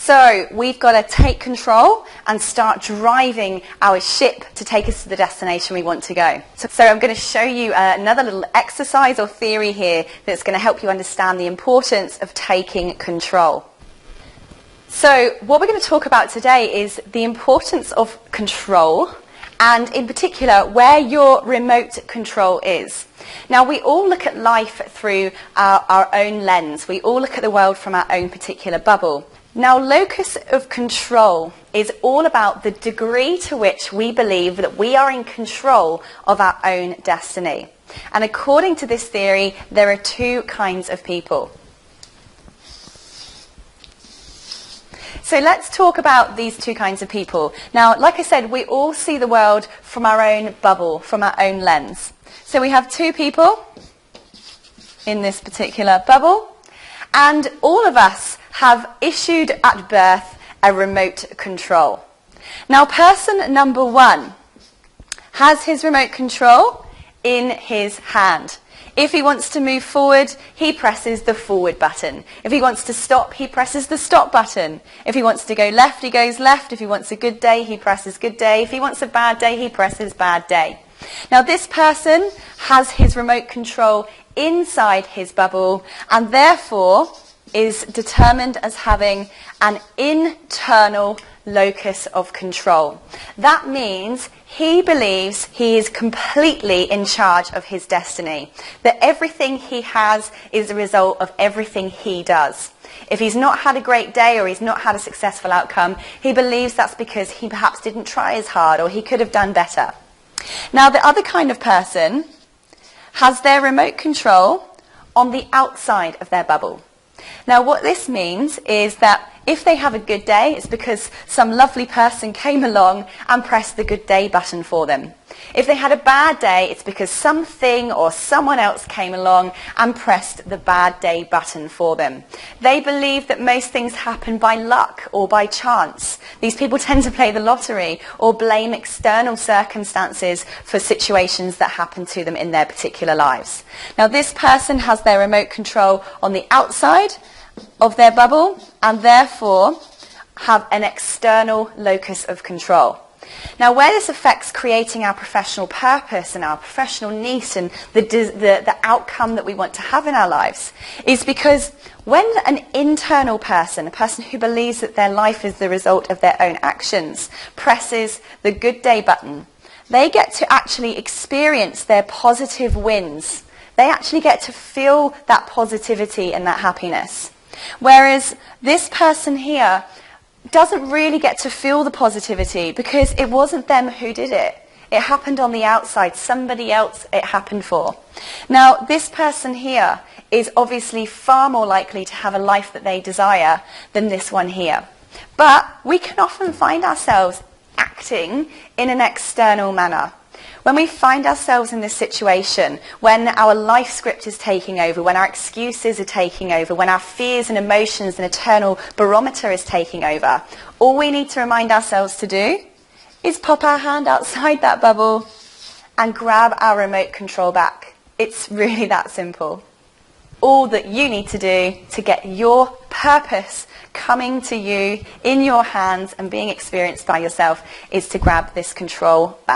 So we've got to take control and start driving our ship to take us to the destination we want to go. So I'm going to show you another little exercise or theory here that's going to help you understand the importance of taking control. So what we're going to talk about today is the importance of control, and in particular where your remote control is. Now, we all look at life through our own lens. We all look at the world from our own particular bubble. Now, locus of control is all about the degree to which we believe that we are in control of our own destiny. And according to this theory, there are two kinds of people. So let's talk about these two kinds of people. Now, like I said, we all see the world from our own bubble, from our own lens. So we have two people in this particular bubble, and all of us have issued at birth a remote control. Now, person number one has his remote control in his hand. If he wants to move forward, he presses the forward button. If he wants to stop, he presses the stop button. If he wants to go left, he goes left. If he wants a good day, he presses good day. If he wants a bad day, he presses bad day. Now, this person has his remote control inside his bubble and therefore is determined as having an internal locus of control. That means he believes he is completely in charge of his destiny, that everything he has is a result of everything he does. If he's not had a great day or he's not had a successful outcome, he believes that's because he perhaps didn't try as hard or he could have done better. Now, the other kind of person has their remote control on the outside of their bubble. Now, what this means is that if they have a good day, it's because some lovely person came along and pressed the good day button for them. If they had a bad day, it's because something or someone else came along and pressed the bad day button for them. They believe that most things happen by luck or by chance. These people tend to play the lottery or blame external circumstances for situations that happen to them in their particular lives. Now, this person has their remote control on the outside of their bubble and therefore have an external locus of control. Now, where this affects creating our professional purpose and our professional needs and the outcome that we want to have in our lives is because when an internal person, a person who believes that their life is the result of their own actions, presses the good day button, they get to actually experience their positive wins. They actually get to feel that positivity and that happiness. Whereas this person here doesn't really get to feel the positivity because it wasn't them who did it. It happened on the outside. Somebody else it happened for. Now, this person here is obviously far more likely to have a life that they desire than this one here. But we can often find ourselves acting in an external manner. When we find ourselves in this situation, when our life script is taking over, when our excuses are taking over, when our fears and emotions and internal barometer is taking over, all we need to remind ourselves to do is pop our hand outside that bubble and grab our remote control back. It's really that simple. All that you need to do to get your purpose coming to you in your hands and being experienced by yourself is to grab this control back.